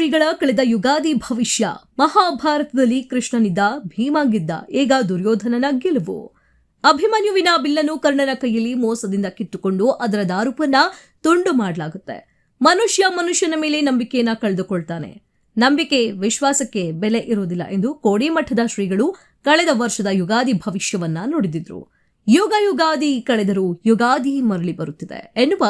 ಶ್ರೀಗಳ ಕಳೆದ ಯುಗಾದಿ ಭವಿಷ್ಯ. ಮಹಾಭಾರತದಲ್ಲಿ ಕೃಷ್ಣನಿದ್ದ, ಭೀಮಾಗಿದ್ದ, ಈಗ ದುರ್ಯೋಧನನ ಗೆಲುವು. ಅಭಿಮನ್ಯುವಿನ ಬಿಲ್ಲನ್ನು ಕರ್ಣನ ಕೈಯಲ್ಲಿ ಮೋಸದಿಂದ ಕಿತ್ತುಕೊಂಡು ಅದರ ದಾರುಪನ್ನ ತುಂಡು ಮಾಡಲಾಗುತ್ತೆ. ಮನುಷ್ಯನ ಮೇಲೆ ನಂಬಿಕೆಯನ್ನ ಕಳೆದುಕೊಳ್ತಾನೆ. ನಂಬಿಕೆ, ವಿಶ್ವಾಸಕ್ಕೆ ಬೆಲೆ ಇರುವುದಿಲ್ಲ ಎಂದು ಕೋಡಿಮಠದ ಶ್ರೀಗಳು ಕಳೆದ ವರ್ಷದ ಯುಗಾದಿ ಭವಿಷ್ಯವನ್ನ ನುಡಿದಿದ್ರು. ಯುಗಾದಿ ಕಳೆದರೂ ಯುಗಾದಿ ಮರಳಿ ಬರುತ್ತಿದೆ ಎನ್ನುವ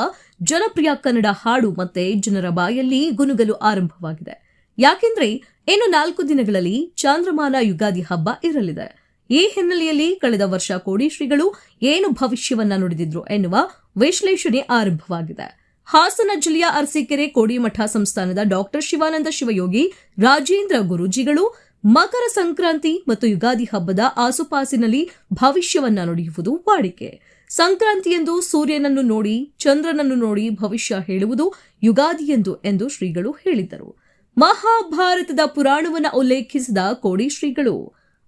ಜನಪ್ರಿಯ ಕನ್ನಡ ಹಾಡು ಮತ್ತೆ ಜನರ ಬಾಯಲ್ಲಿ ಗುನುಗಲು ಆರಂಭವಾಗಿದೆ. ಯಾಕೆಂದ್ರೆ ಇನ್ನು 4 ದಿನಗಳಲ್ಲಿ ಚಾಂದ್ರಮಾನ ಯುಗಾದಿ ಹಬ್ಬ ಇರಲಿದೆ. ಈ ಹಿನ್ನೆಲೆಯಲ್ಲಿ ಕಳೆದ ವರ್ಷ ಕೋಡಿ ಶ್ರೀಗಳು ಏನು ಭವಿಷ್ಯವನ್ನ ನುಡಿದಿದ್ರು ಎನ್ನುವ ವಿಶ್ಲೇಷಣೆ ಆರಂಭವಾಗಿದೆ. ಹಾಸನ ಜಿಲ್ಲೆಯ ಅರಸೀಕೆರೆ ಕೋಡಿಮಠ ಸಂಸ್ಥಾನದ ಡಾಕ್ಟರ್ ಶಿವಾನಂದ ಶಿವಯೋಗಿ ರಾಜೇಂದ್ರ ಗುರೂಜಿಗಳು ಮಕರ ಸಂಕ್ರಾಂತಿ ಮತ್ತು ಯುಗಾದಿ ಹಬ್ಬದ ಆಸುಪಾಸಿನಲ್ಲಿ ಭವಿಷ್ಯವನ್ನ ನುಡಿಯುವುದು ವಾಡಿಕೆ. ಸಂಕ್ರಾಂತಿಯಂದು ಸೂರ್ಯನನ್ನು ನೋಡಿ, ಚಂದ್ರನನ್ನು ನೋಡಿ ಭವಿಷ್ಯ ಹೇಳುವುದು ಯುಗಾದಿಯೆಂದು ಎಂದು ಶ್ರೀಗಳು ಹೇಳಿದ್ದರು. ಮಹಾಭಾರತದ ಪುರಾಣವನ್ನ ಉಲ್ಲೇಖಿಸಿದ ಕೋಡಿ ಶ್ರೀಗಳು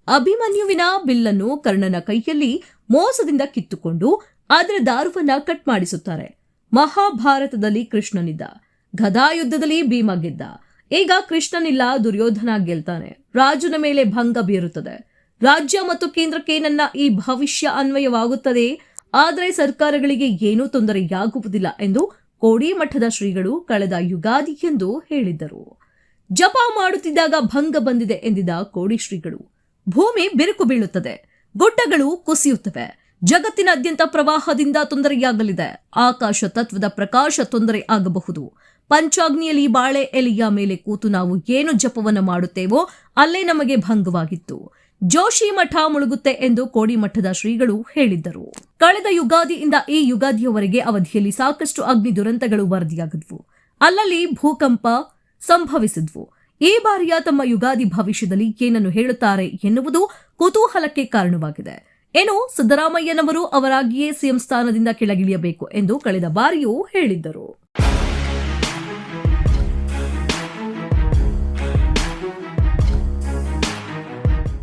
ಅಭಿಮನ್ಯುವಿನ ಬಿಲ್ಲನ್ನು ಕರ್ಣನ ಕೈಯಲ್ಲಿ ಮೋಸದಿಂದ ಕಿತ್ತುಕೊಂಡು ಅದರ ದಾರುವನ್ನ ಕಟ್ ಮಾಡಿಸುತ್ತಾರೆ. ಮಹಾಭಾರತದಲ್ಲಿ ಕೃಷ್ಣನಿದ್ದ, ಗದಾಯುದ್ಧದಲ್ಲಿ ಭೀಮ ಗೆದ್ದ, ಈಗ ಕೃಷ್ಣನಿಲ್ಲ, ದುರ್ಯೋಧನ ಗೆಲ್ತಾನೆ. ರಾಜನ ಮೇಲೆ ಭಂಗ ಬೀರುತ್ತದೆ. ರಾಜ್ಯ ಮತ್ತು ಕೇಂದ್ರಕ್ಕೆ ನನ್ನ ಈ ಭವಿಷ್ಯ ಅನ್ವಯವಾಗುತ್ತದೆ, ಆದರೆ ಸರ್ಕಾರಗಳಿಗೆ ಏನೂ ತೊಂದರೆಯಾಗುವುದಿಲ್ಲ ಎಂದು ಕೋಡಿಮಠದ ಶ್ರೀಗಳು ಕಳೆದ ಯುಗಾದಿ ಎಂದು ಹೇಳಿದ್ದರು. ಜಪ ಮಾಡುತ್ತಿದ್ದಾಗ ಭಂಗ ಬಂದಿದೆ ಎಂದಿದ್ದ ಕೋಡಿ ಶ್ರೀಗಳು ಭೂಮಿ ಬಿರುಕು ಬೀಳುತ್ತದೆ, ಗುಡ್ಡಗಳು ಕುಸಿಯುತ್ತವೆ, ಜಗತ್ತಿನಾದ್ಯಂತ ಪ್ರವಾಹದಿಂದ ತೊಂದರೆಯಾಗಲಿದೆ, ಆಕಾಶ ತತ್ವದ ಪ್ರಕಾಶ ತೊಂದರೆ ಆಗಬಹುದು, ಪಂಚಾಗ್ನಿಯಲ್ಲಿ ಬಾಳೆ ಎಲೆಯ ಮೇಲೆ ಕೂತು ನಾವು ಏನು ಜಪವನ್ನ ಮಾಡುತ್ತೇವೋ ಅಲ್ಲೇ ನಮಗೆ ಭಂಗವಾಗಿತ್ತು, ಜೋಶಿ ಮಠ ಮುಳುಗುತ್ತೆ ಎಂದು ಕೋಡಿಮಠದ ಶ್ರೀಗಳು ಹೇಳಿದ್ದರು. ಕಳೆದ ಯುಗಾದಿಯಿಂದ ಈ ಯುಗಾದಿಯವರೆಗೆ ಅವಧಿಯಲ್ಲಿ ಸಾಕಷ್ಟು ಅಗ್ನಿ ದುರಂತಗಳು ವರದಿಯಾಗಿದ್ವು, ಅಲ್ಲಲ್ಲಿ ಭೂಕಂಪ ಸಂಭವಿಸಿದ್ವು. ಈ ಬಾರಿಯ ತಮ್ಮ ಯುಗಾದಿ ಭವಿಷ್ಯದಲ್ಲಿ ಏನನ್ನು ಹೇಳುತ್ತಾರೆ ಎನ್ನುವುದು ಕುತೂಹಲಕ್ಕೆ ಕಾರಣವಾಗಿದೆ. ಏನು, ಸಿದ್ದರಾಮಯ್ಯನವರು ಅವರಾಗಿಯೇ ಸಿಎಂ ಸ್ಥಾನದಿಂದ ಕೆಳಗಿಳಿಯಬೇಕು ಎಂದು ಕಳೆದ ಬಾರಿಯೂ ಹೇಳಿದ್ದರು.